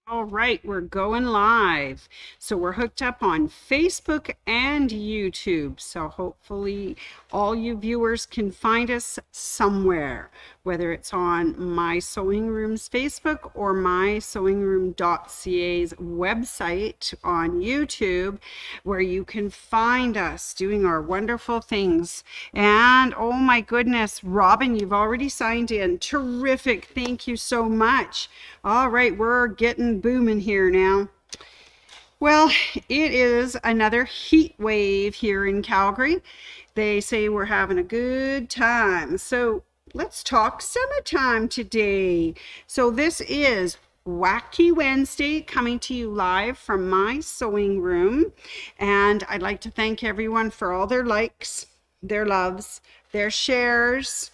All right, we're going live. So we're hooked up on Facebook and YouTube. So hopefully all you viewers can find us somewhere, whether it's on My Sewing Room's Facebook or mysewingroom.ca's website on YouTube, where you can find us doing our wonderful things. And oh my goodness, Robin, you've already signed in. Terrific. Thank you so much. All right, we're getting booming here now. Well, it is another heat wave here in Calgary. They say we're having a good time. So let's talk summertime today. So this is Wacky Wednesday, coming to you live from my sewing room. And I'd like to thank everyone for all their likes, their loves, their shares,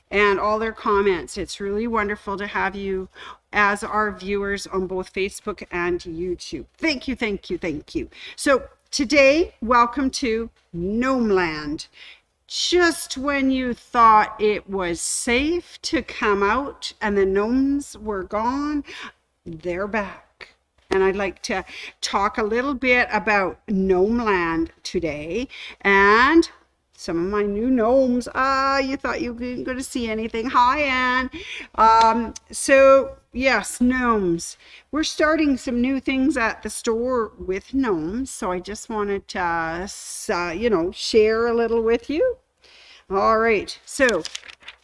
and all their comments. It's really wonderful to have you as our viewers on both Facebook and YouTube. Thank you, thank you, thank you. So today, welcome to Gnome Land. Just when you thought it was safe to come out and the gnomes were gone, they're back. And I'd like to talk a little bit about Gnome Land today and some of my new gnomes. You thought you weren't going to see anything. Hi, Anne. So yes, gnomes. We're starting some new things at the store with gnomes. So I just wanted to, share a little with you. All right. So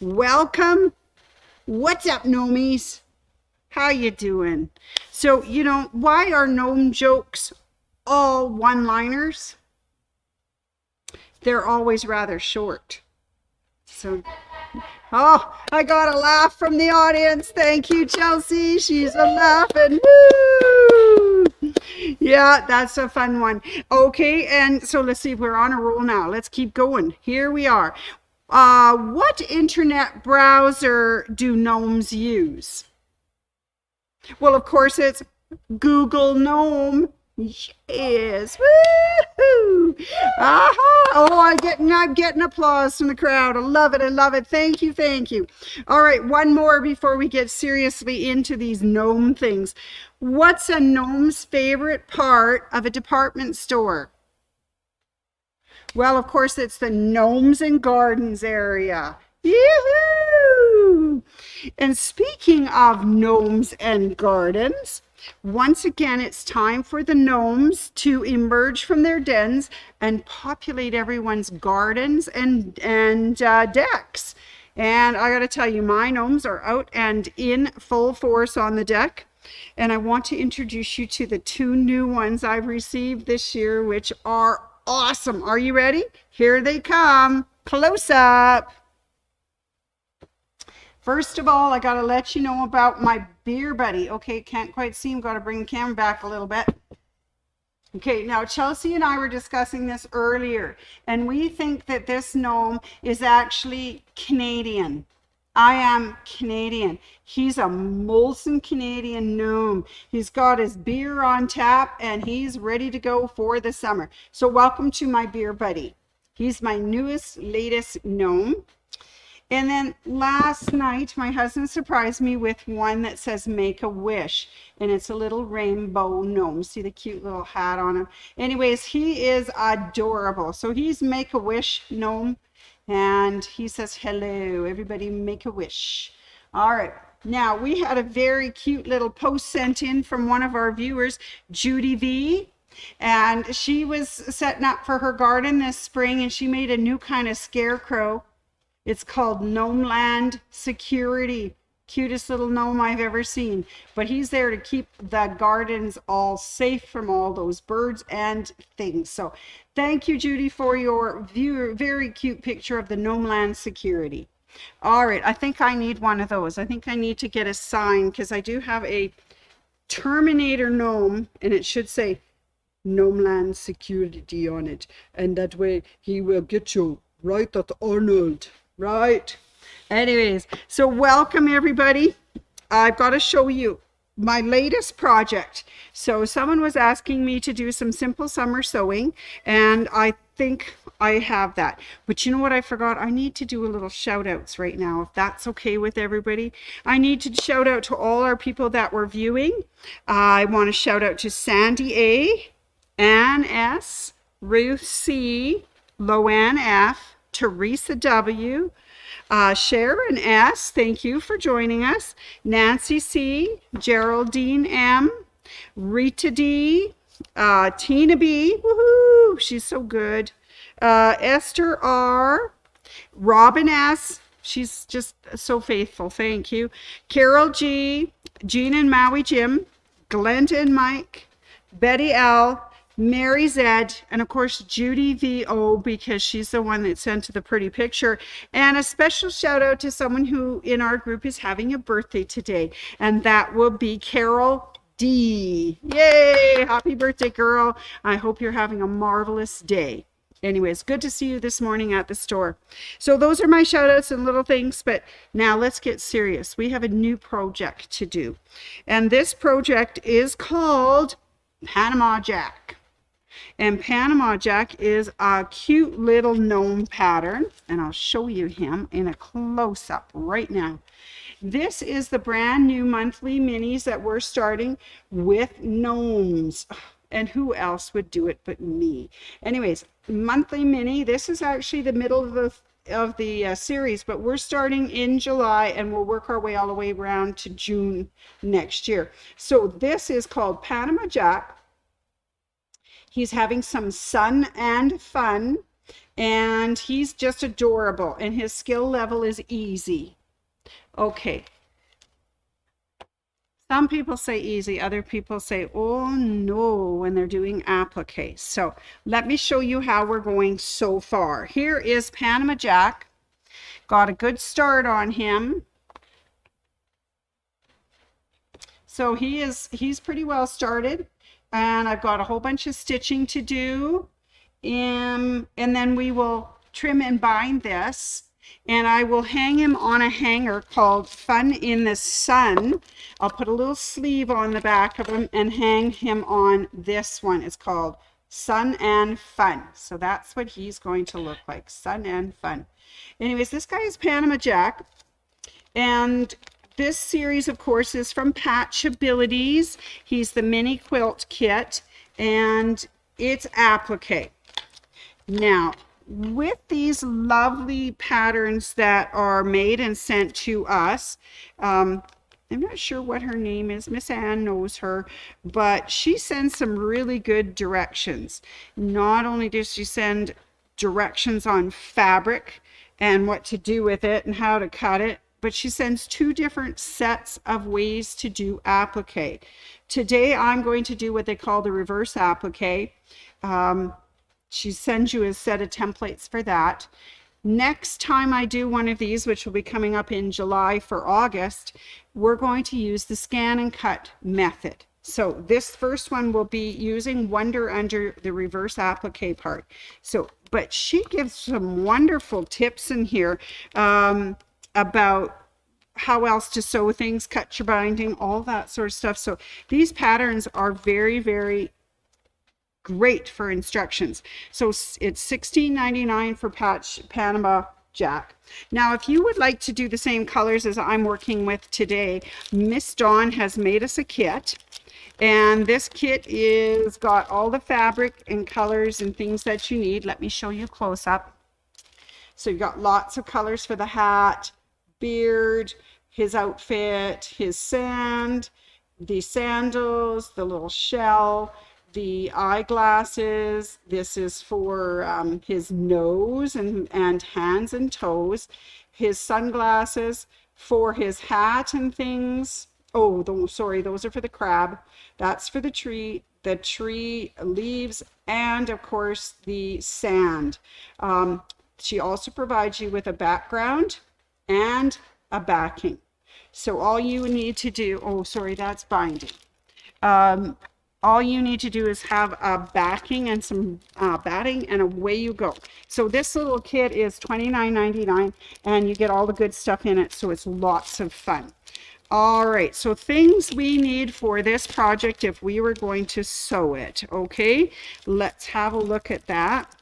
welcome. What's up, gnomies? How you doing? So, why are gnome jokes all one-liners? They're always rather short. So, oh, I got a laugh from the audience. Thank you, Chelsea. She's a laughing. Woo! Yeah, that's a fun one. Okay, and so let's see if we're on a roll now. Let's keep going. Here we are. What internet browser do gnomes use? Well, of course, it's Google Gnome. Yes. Woo-hoo. Aha. Oh, I'm getting applause from the crowd. I love it. I love it. Thank you. Thank you. All right, one more before we get seriously into these gnome things. What's a gnome's favorite part of a department store? Well, of course, it's the gnomes and gardens area. Yoo-hoo! And speaking of gnomes and gardens, once again, it's time for the gnomes to emerge from their dens and populate everyone's gardens and decks. And I got to tell you, my gnomes are out and in full force on the deck. And I want to introduce you to the two new ones I've received this year, which are awesome. Are you ready? Here they come. Close up. First of all, I got to let you know about my beer buddy. Okay, can't quite see him. Got to bring the camera back a little bit. Okay, now Chelsea and I were discussing this earlier, and we think that this gnome is actually Canadian. I am Canadian. He's a Molson Canadian gnome. He's got his beer on tap, and he's ready to go for the summer. So welcome to my beer buddy. He's my latest gnome. And then last night, my husband surprised me with one that says Make a Wish. And it's a little rainbow gnome. See the cute little hat on him? Anyways, he is adorable. So he's Make a Wish gnome. And he says, hello, everybody make a wish. All right. Now, we had a very cute little post sent in from one of our viewers, Judy V. And she was setting up for her garden this spring. And she made a new kind of scarecrow. It's called Gnome Land Security. Cutest little gnome I've ever seen. But he's there to keep the gardens all safe from all those birds and things. So thank you, Judy, for your very cute picture of the Gnome Land Security. All right, I think I need one of those. I think I need to get a sign because I do have a Terminator gnome, and it should say Gnome Land Security on it. And that way he will get you right at Arnold. Right. Anyways, so welcome everybody. I've got to show you my latest project. So someone was asking me to do some simple summer sewing, and I think I have that. But you know what I forgot? I need to do a little shout outs right now, if that's okay with everybody. I need to shout out to all our people that were viewing. I want to shout out to Sandy A, Ann S, Ruth C, Loanne F, Teresa W, Sharon S, thank you for joining us, Nancy C, Geraldine M, Rita D, Tina B, woohoo, she's so good, Esther R, Robin S, she's just so faithful, thank you, Carol G, Jean and Maui Jim, Glenda and Mike, Betty L, Mary Zed, and of course Judy VO, because she's the one that sent the pretty picture. And a special shout out to someone who in our group is having a birthday today, and that will be Carol D. Yay! Happy birthday, girl. I hope you're having a marvelous day. Anyways, good to see you this morning at the store. So those are my shout outs and little things, but now let's get serious. We have a new project to do, and this project is called Panama Jack. And Panama Jack is a cute little gnome pattern, and I'll show you him in a close-up right now. This is the brand new monthly minis that we're starting with gnomes. And who else would do it but me? Anyways, monthly mini. This is actually the middle of the series, but we're starting in July and we'll work our way all the way around to June next year. So this is called Panama Jack. He's having some sun and fun, and he's just adorable, and his skill level is easy. Okay. Some people say easy, other people say, oh no, when they're doing applique. So let me show you how we're going so far. Here is Panama Jack. Got a good start on him. So he's pretty well started. And I've got a whole bunch of stitching to do, and then we will trim and bind this, and I will hang him on a hanger called Fun in the Sun. I'll put a little sleeve on the back of him and hang him on this one. It's called Sun and Fun. So that's what he's going to look like, Sun and Fun. Anyways, this guy is Panama Jack, and this series, of course, is from PatchAbilities. He's the mini quilt kit, and it's applique. Now, with these lovely patterns that are made and sent to us, I'm not sure what her name is. Miss Ann knows her, but she sends some really good directions. Not only does she send directions on fabric and what to do with it and how to cut it, but she sends 2 different sets of ways to do applique. Today I'm going to do what they call the reverse applique. She sends you a set of templates for that. Next time I do one of these, which will be coming up in July for August, we're going to use the scan and cut method. So this first one will be using Wonder under the reverse applique part. So, but she gives some wonderful tips in here about how else to sew things, cut your binding, all that sort of stuff. So these patterns are very, very great for instructions. So it's $16.99 for Panama Jack. Now, if you would like to do the same colors as I'm working with today, Miss Dawn has made us a kit. And this kit is got all the fabric and colors and things that you need. Let me show you close up. So you've got lots of colors for the hat, beard, his outfit, his sand, the sandals, the little shell, the eyeglasses. This is for his nose and hands and toes, his sunglasses, for his hat and things. Oh, sorry, those are for the crab. That's for the tree leaves, and of course the sand. She also provides you with a background and a backing. So all you need to do, oh sorry, that's binding. All you need to do is have a backing and some batting, and away you go. So this little kit is $29.99, and you get all the good stuff in it, so it's lots of fun. All right, so things we need for this project if we were going to sew it. Okay, let's have a look at that.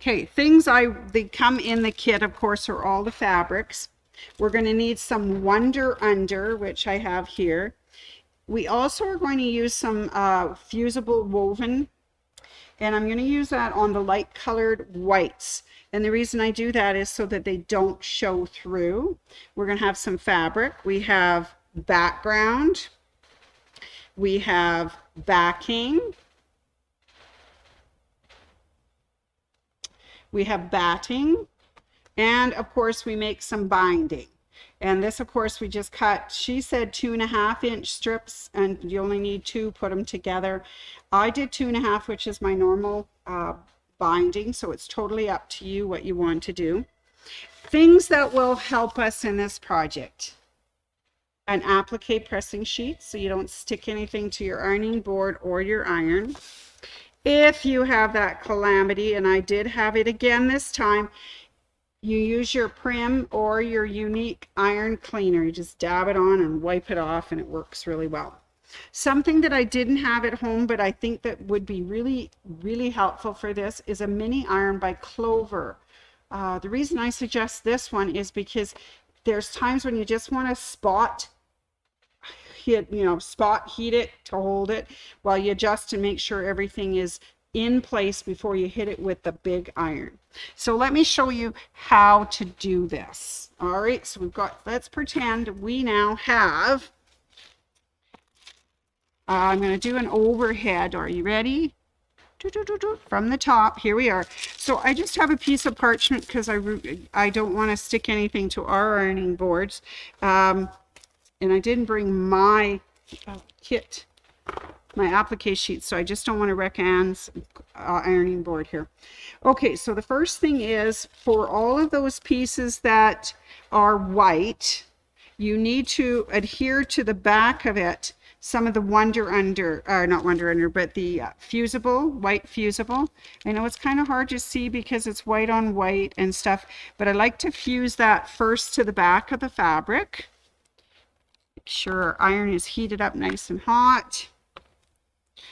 Okay, they come in the kit, of course, are all the fabrics. We're going to need some Wonder Under, which I have here. We also are going to use some Fusible woven, and I'm going to use that on the light colored whites. And the reason I do that is so that they don't show through. We're going to have some fabric. We have background. We have backing. We have batting. And of course we make some binding. And this, of course, we just cut, she said 2.5-inch strips, and you only need 2, put them together. I did 2.5, which is my normal binding, so it's totally up to you what you want to do. Things that will help us in this project. An applique pressing sheet, so you don't stick anything to your ironing board or your iron. If you have that calamity, and I did have it again this time, you use your Prym or your Unique iron cleaner. You just dab it on and wipe it off, and it works really well. Something that I didn't have at home, but I think that would be really, really helpful for this is a mini iron by Clover. The reason I suggest this one is because there's times when you just want to spot heat it to hold it while you adjust and make sure everything is in place before you hit it with the big iron. So let me show you how to do this. All right, so we've got, let's pretend we now have, I'm going to do an overhead. Are you ready? From the top, here we are. So I just have a piece of parchment because I don't want to stick anything to our ironing boards. And I didn't bring my kit, my applique sheet, so I just don't want to wreck Anne's ironing board here. Okay, so the first thing is, for all of those pieces that are white, you need to adhere to the back of it some of the Wonder Under, not Wonder Under, but the Fusible, white Fusible. I know it's kind of hard to see because it's white on white and stuff, but I like to fuse that first to the back of the fabric. Make sure our iron is heated up nice and hot.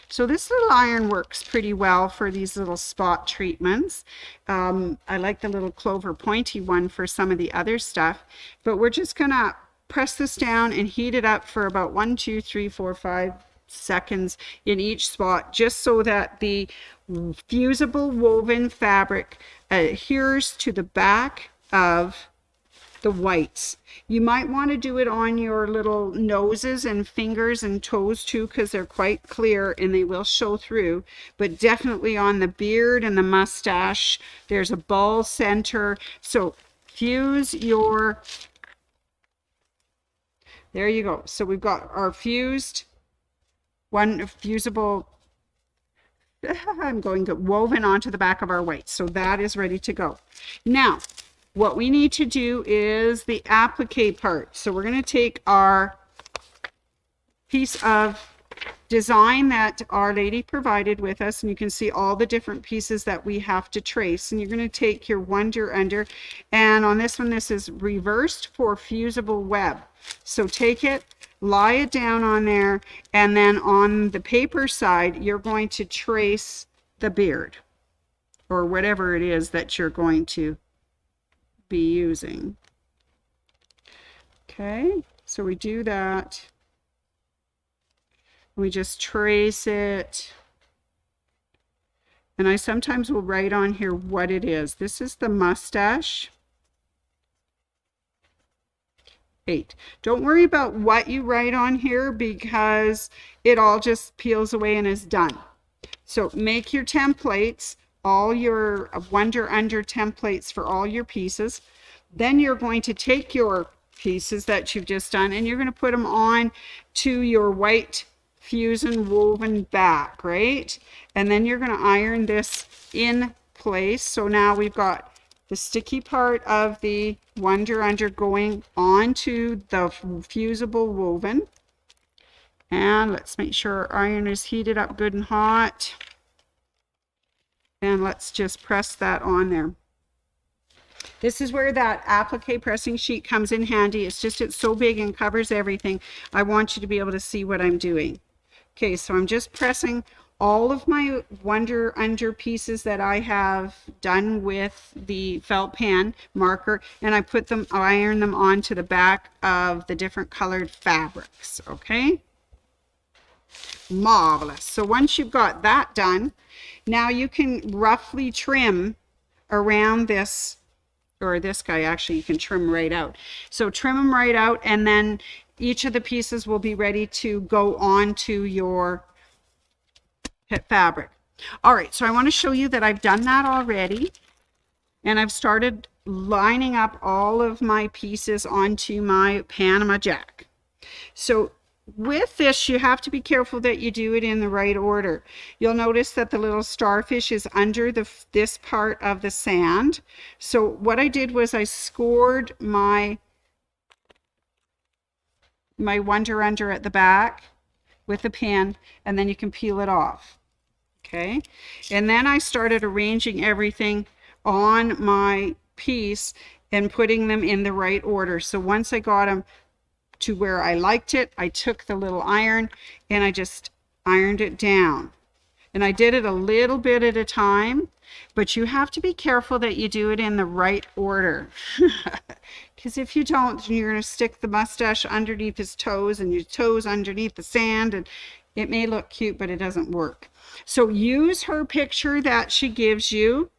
So this little iron works pretty well for these little spot treatments. I like the little Clover pointy one for some of the other stuff, but we're just gonna press this down and heat it up for about 1, 2, 3, 4, 5 seconds in each spot, just so that the Fusible woven fabric adheres to the back of the whites. You might want to do it on your little noses and fingers and toes too, because they're quite clear and they will show through, but definitely on the beard and the mustache. There's a ball center, so fuse your, there you go. So we've got our fused one Fusible, I'm going to woven onto the back of our white, so that is ready to go. Now what we need to do is the applique part. So we're going to take our piece of design that Our Lady provided with us, and you can see all the different pieces that we have to trace, and you're going to take your Wonder Under, and on this one, this is reversed for Fusible web. So take it, lie it down on there, and then on the paper side, you're going to trace the beard or whatever it is that you're going to be using. Okay, so we do that. We just trace it. And I sometimes will write on here what it is. This is the mustache. 8. Don't worry about what you write on here because it all just peels away and is done. So make your templates, all your Wonder Under templates for all your pieces. Then you're going to take your pieces that you've just done and you're going to put them on to your white fusion woven back, right? And then you're going to iron this in place. So now we've got the sticky part of the Wonder Under going onto the Fusible woven. And let's make sure our iron is heated up good and hot. And let's just press that on there. This is where that applique pressing sheet comes in handy. It's just, it's so big and covers everything. I want you to be able to see what I'm doing. Okay, so I'm just pressing all of my Wonder Under pieces that I have done with the felt pan marker, and I put them, iron them onto the back of the different colored fabrics. Okay, marvelous. So once you've got that done, now you can roughly trim around this, or this guy actually you can trim right out. So trim them right out, and then each of the pieces will be ready to go on to your fabric. All right, so I want to show you that I've done that already, and I've started lining up all of my pieces onto my Panama jack. So with this, you have to be careful that you do it in the right order. You'll notice that the little starfish is under this part of the sand. So what I did was I scored my Wonder Under at the back with a pin, and then you can peel it off. Okay, and then I started arranging everything on my piece and putting them in the right order. So once I got them to where I liked it, I took the little iron and I just ironed it down. And I did it a little bit at a time, but you have to be careful that you do it in the right order. Because if you don't, you're going to stick the mustache underneath his toes and your toes underneath the sand, and it may look cute, but it doesn't work. So use her picture that she gives you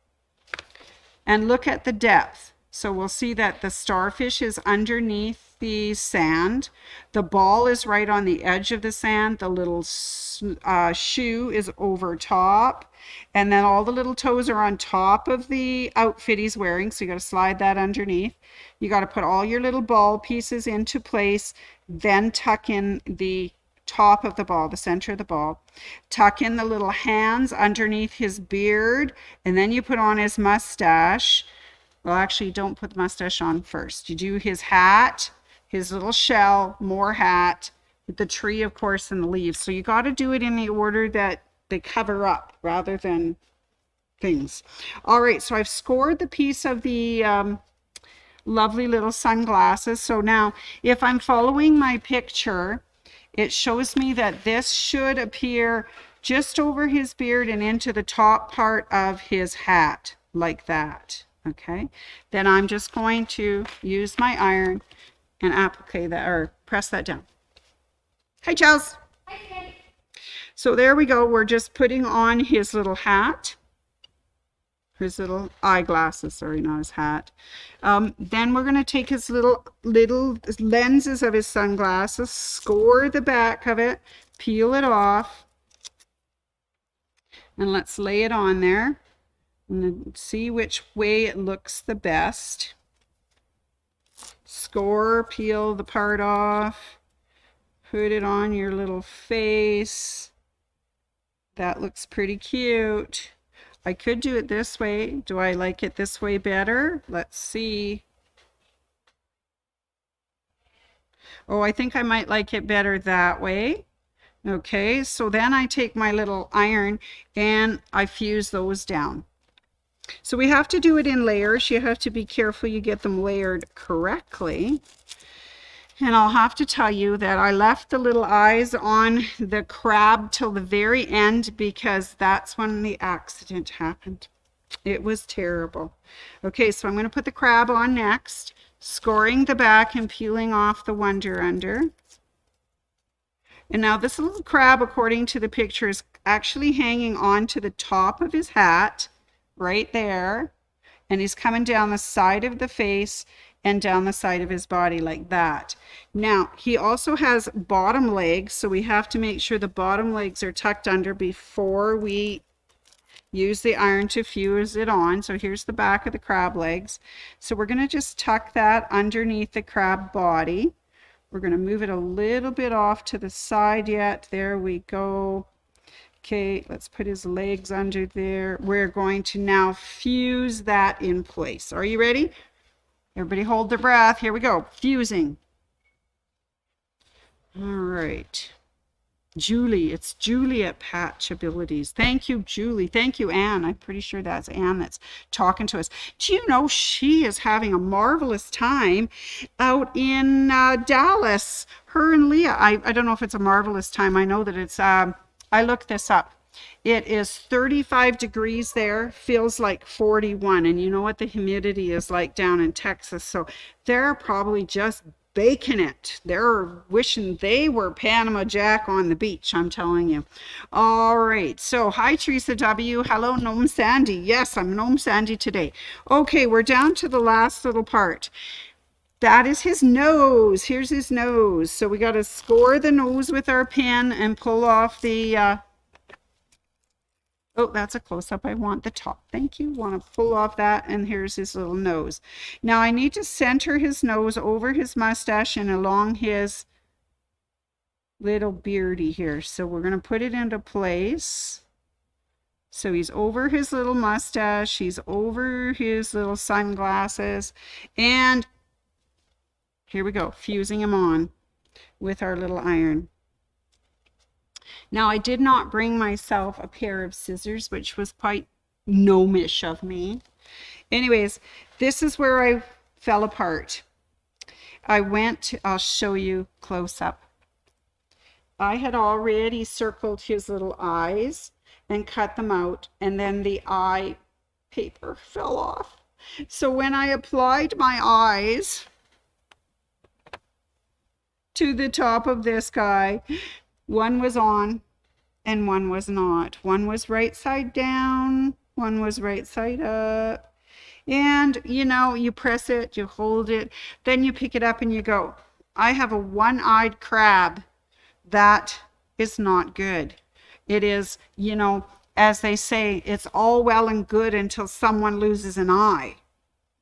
and look at the depth. So we'll see that the starfish is underneath the sand. The ball is right on the edge of the sand. The little shoe is over top. And then all the little toes are on top of the outfit he's wearing. So you got to slide that underneath. You got to put all your little ball pieces into place. Then tuck in the top of the ball, the center of the ball. Tuck in the little hands underneath his beard. And then you put on his mustache. Well, actually, don't put the mustache on first. You do his hat, his little shell, more hat, the tree, of course, and the leaves. So you got to do it in the order that they cover up rather than things. All right, so I've scored the piece of the lovely little sunglasses. So now, if I'm following my picture, it shows me that this should appear just over his beard and into the top part of his hat, like that. Okay, then I'm just going to use my iron and applique that, or press that down. Hi, Charles. Hi. So there we go. We're just putting on his little hat, his little eyeglasses. Sorry, not his hat. Then we're going to take his little lenses of his sunglasses, score the back of it, peel it off, and let's lay it on there. And see which way it looks the best. Score, peel the part off, put it on your little face. That looks pretty cute. I could do it this way. Do I like it this way better? Let's see. Oh, I think I might like it better that way. Okay, so then I take my little iron and I fuse those down. So we have to do it in layers. You have to be careful you get them layered correctly. And I'll have to tell you that I left the little eyes on the crab till the very end because that's when the accident happened. It was terrible. Okay, so I'm going to put the crab on next, scoring the back and peeling off the Wonder Under. And now this little crab, according to the picture, is actually hanging on to the top of his hat. Right there, and he's coming down the side of the face and down the side of his body like that. Now he also has bottom legs, so we have to make sure the bottom legs are tucked under before we use the iron to fuse it on. So here's the back of the crab legs. So we're going to just tuck that underneath the crab body. We're going to move it a little bit off to the side yet. There we go. Okay, let's put his legs under there. We're going to now fuse that in place. Are you ready? Everybody hold their breath. Here we go. Fusing. All right. Julie. It's Julie at PatchAbilities. Thank you, Julie. Thank you, Anne. I'm pretty sure that's Anne that's talking to us. Do you know she is having a marvelous time out in Dallas? Her and Leah. I don't know if it's a marvelous time. I know that it's... I looked this up. It is 35 degrees there, feels like 41. And you know what the humidity is like down in Texas. So they're probably just baking it. They're wishing they were Panama Jack on the beach, I'm telling you. All right. So hi, Teresa W. Hello, Gnome Sandy. Yes, I'm Gnome Sandy today. Okay, we're down to the last little part. That is his nose. Here's his nose. So we got to score the nose with our pen and pull off the... Oh, that's a close-up. I want the top. Thank you. Want to pull off that, and here's his little nose. Now I need to center his nose over his mustache and along his little beardy here. So we're going to put it into place. So he's over his little mustache. He's over his little sunglasses. And here we go, fusing him on with our little iron. Now, I did not bring myself a pair of scissors, which was quite gnomish of me. Anyways, this is where I fell apart. I'll show you close up. I had already circled his little eyes and cut them out, and then the eye paper fell off. So when I applied my eyes to the top of this guy, one was on and one was not. One was right side down, one was right side up. And you know, you press it, you hold it, then you pick it up and you go, I have a one-eyed crab. That is not good. It is, you know, as they say, it's all well and good until someone loses an eye.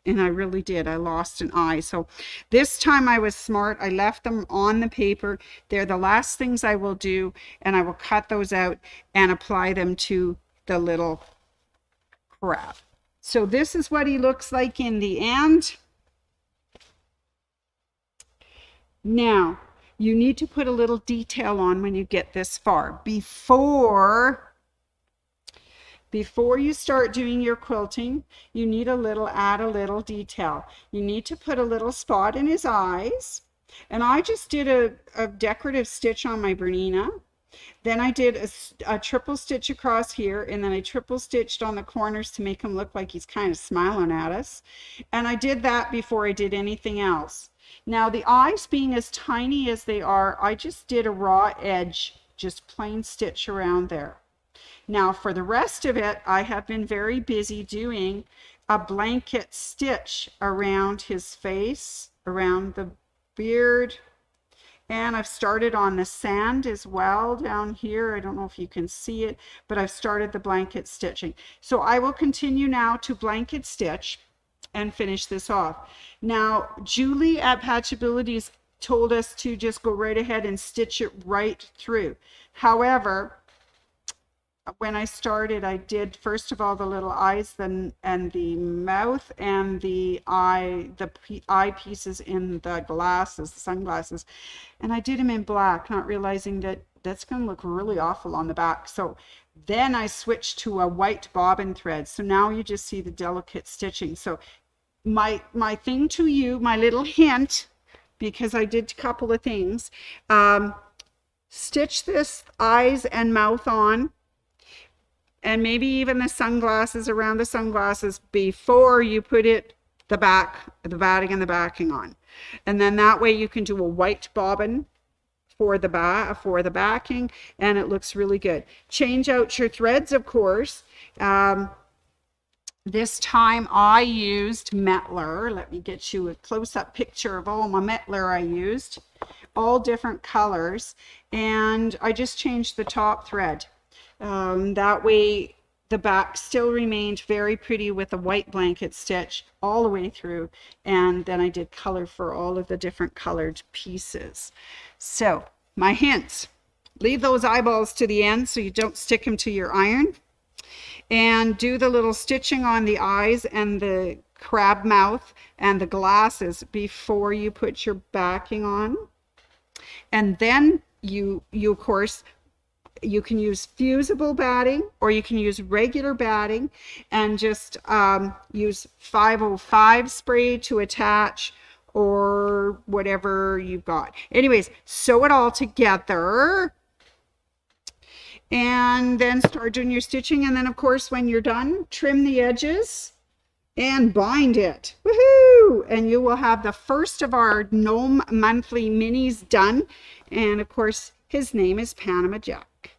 And I really did. I lost an eye. So this time I was smart. I left them on the paper. They're the last things I will do. And I will cut those out and apply them to the little crab. So this is what he looks like in the end. Now, you need to put a little detail on when you get this far. Before you start doing your quilting, you need add a little detail. You need to put a little spot in his eyes. And I just did a decorative stitch on my Bernina. Then I did a triple stitch across here, and then I triple stitched on the corners to make him look like he's kind of smiling at us. And I did that before I did anything else. Now the eyes being as tiny as they are, I just did a raw edge, just plain stitch around there. Now for the rest of it, I have been very busy doing a blanket stitch around his face, around the beard, and I've started on the sand as well down here. I don't know if you can see it, but I've started the blanket stitching. So I will continue now to blanket stitch and finish this off. Now, Julie at PatchAbilities told us to just go right ahead and stitch it right through. However, when I started, I did first of all the little eyes, then and the mouth and the eye pieces in the glasses, the sunglasses, and I did them in black, not realizing that that's going to look really awful on the back. So then I switched to a white bobbin thread. So now you just see the delicate stitching. So my thing to you, my little hint, because I did a couple of things, stitch this eyes and mouth on, and maybe even the sunglasses around the sunglasses before you put the batting and the backing on. And then that way you can do a white bobbin for the backing, and it looks really good. Change out your threads, of course. This time I used Mettler. Let me get you a close-up picture of all my Mettler I used. All different colors. And I just changed the top thread. That way the back still remained very pretty with a white blanket stitch all the way through, and then I did color for all of the different colored pieces. So my hints: leave those eyeballs to the end so you don't stick them to your iron, and do the little stitching on the eyes and the crab mouth and the glasses before you put your backing on. And then you of course, you can use fusible batting or you can use regular batting, and just use 505 spray to attach, or whatever you've got. Anyways, sew it all together and then start doing your stitching. And then of course, when you're done, trim the edges and bind it. Woohoo! And you will have the first of our gnome monthly minis done. And of course, his name is Panama Jack.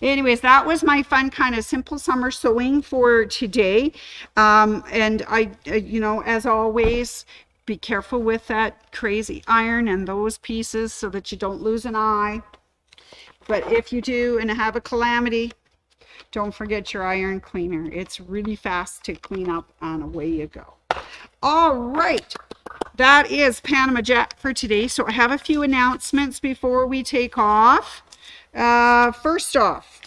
Anyways, that was my fun kind of simple summer sewing for today. And I, you know, as always, be careful with that crazy iron and those pieces so that you don't lose an eye. But if you do and have a calamity, don't forget your iron cleaner. It's really fast to clean up, and away you go. All right. That is Panama Jack for today. So I have a few announcements before we take off. First off,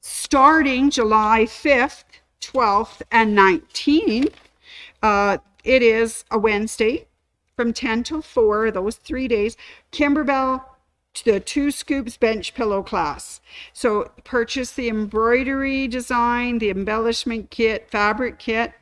starting July 5th, 12th, and 19th, it is a Wednesday from 10 till 4, those 3 days, Kimberbell, the 2 Scoops bench pillow class. So purchase the embroidery design, the embellishment kit, fabric kit,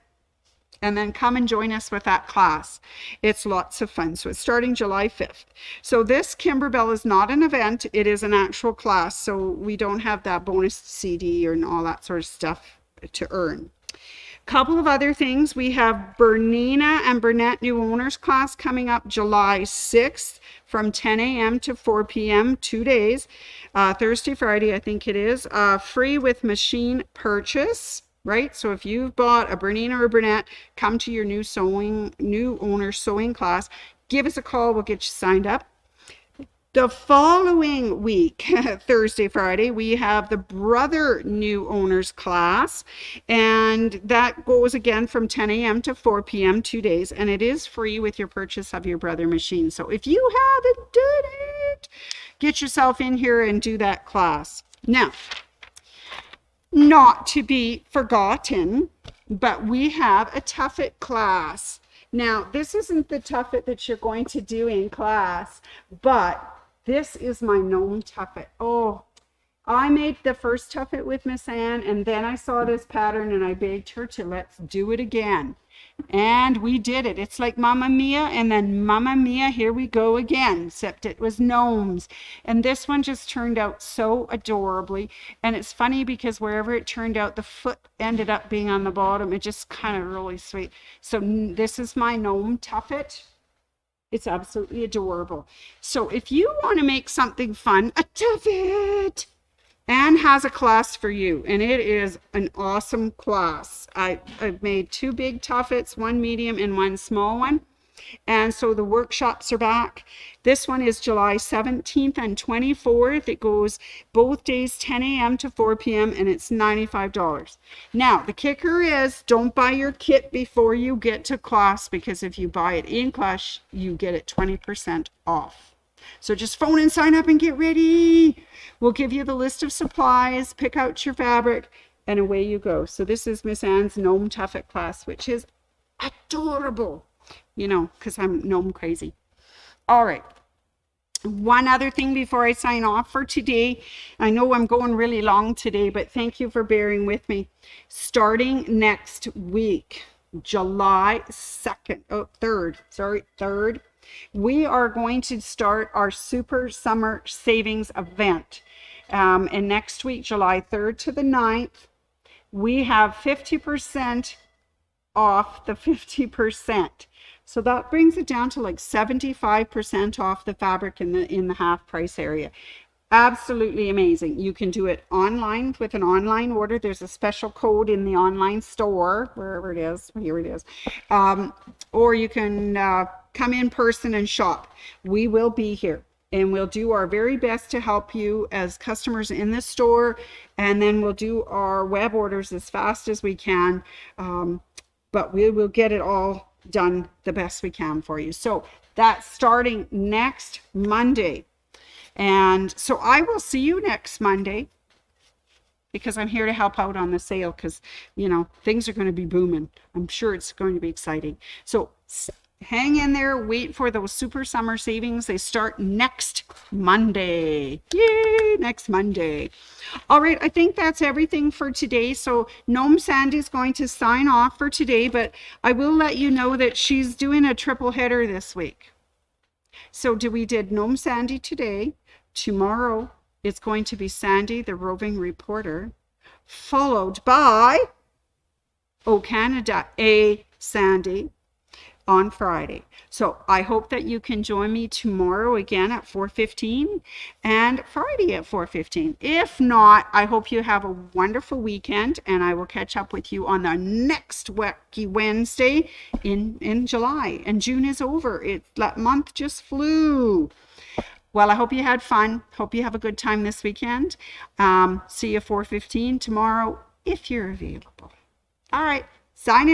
and then come and join us with that class. It's lots of fun. So it's starting July 5th. So this Kimberbell is not an event. It is an actual class. So we don't have that bonus CD and all that sort of stuff to earn. Couple of other things. We have Bernina and Burnett new owners class coming up July 6th from 10 a.m. to 4 p.m. 2 days. Thursday, Friday, I think it is. Free with machine purchase. Right? So if you've bought a Bernina or Burnett, come to your new owner sewing class. Give us a call. We'll get you signed up. The following week, Thursday, Friday, we have the Brother new owners class, and that goes again from 10 a.m. to 4 p.m. 2 days, and it is free with your purchase of your Brother machine. So if you haven't done it, get yourself in here and do that class. Now, not to be forgotten, but we have a Tuffet class. Now, this isn't the Tuffet that you're going to do in class, but this is my gnome Tuffet. Oh, I made the first Tuffet with Miss Ann, and then I saw this pattern and I begged her to let's do it again. And we did it. It's like Mamma Mia, and then Mamma Mia, here we go again, except it was gnomes. And this one just turned out so adorably. And it's funny because wherever it turned out, the foot ended up being on the bottom. It just kind of really sweet. So this is my gnome Tuffet. It's absolutely adorable. So if you want to make something fun, a Tuffet, Anne has a class for you, and it is an awesome class. I've made 2 big Tuffets, 1 medium and 1 small one. And so the workshops are back. This one is July 17th and 24th. It goes both days 10 a.m. to 4 p.m. and it's $95. Now, the kicker is don't buy your kit before you get to class, because if you buy it in class, you get it 20% off. So just phone and sign up and get ready. We'll give you the list of supplies, pick out your fabric, and away you go. So this is Miss Anne's Gnome Tuffet class, which is adorable. You know, because I'm gnome crazy. All right. One other thing before I sign off for today. I know I'm going really long today, but thank you for bearing with me. Starting next week, July 3rd, we are going to start our Super Summer Savings event. And next week, July 3rd to the 9th, we have 50% off the 50%. So that brings it down to like 75% off the fabric in the half price area. Absolutely amazing. You can do it online with an online order. There's a special code in the online store, wherever it is. Here it is. Or you can come in person and shop. We will be here, and we'll do our very best to help you as customers in the store. And then we'll do our web orders as fast as we can. But we will get it all done the best we can for you. So that's starting next Monday. And so I will see you next Monday, because I'm here to help out on the sale, because, you know, things are going to be booming. I'm sure it's going to be exciting. So hang in there, wait for those super summer savings. They start next Monday. Yay, next Monday. All right, I think that's everything for today. So Gnome Sandy's going to sign off for today, but I will let you know that she's doing a triple header this week. So we did Gnome Sandy today, tomorrow, it's going to be Sandy, the roving reporter, followed by O Canada, A Sandy, on Friday. So I hope that you can join me tomorrow again at 4:15 and Friday at 4:15. If not, I hope you have a wonderful weekend, and I will catch up with you on the next Wacky Wednesday in July. And June is over. That month just flew. Well, I hope you had fun. Hope you have a good time this weekend. See you 4:15 tomorrow if you're available. All right, sign in.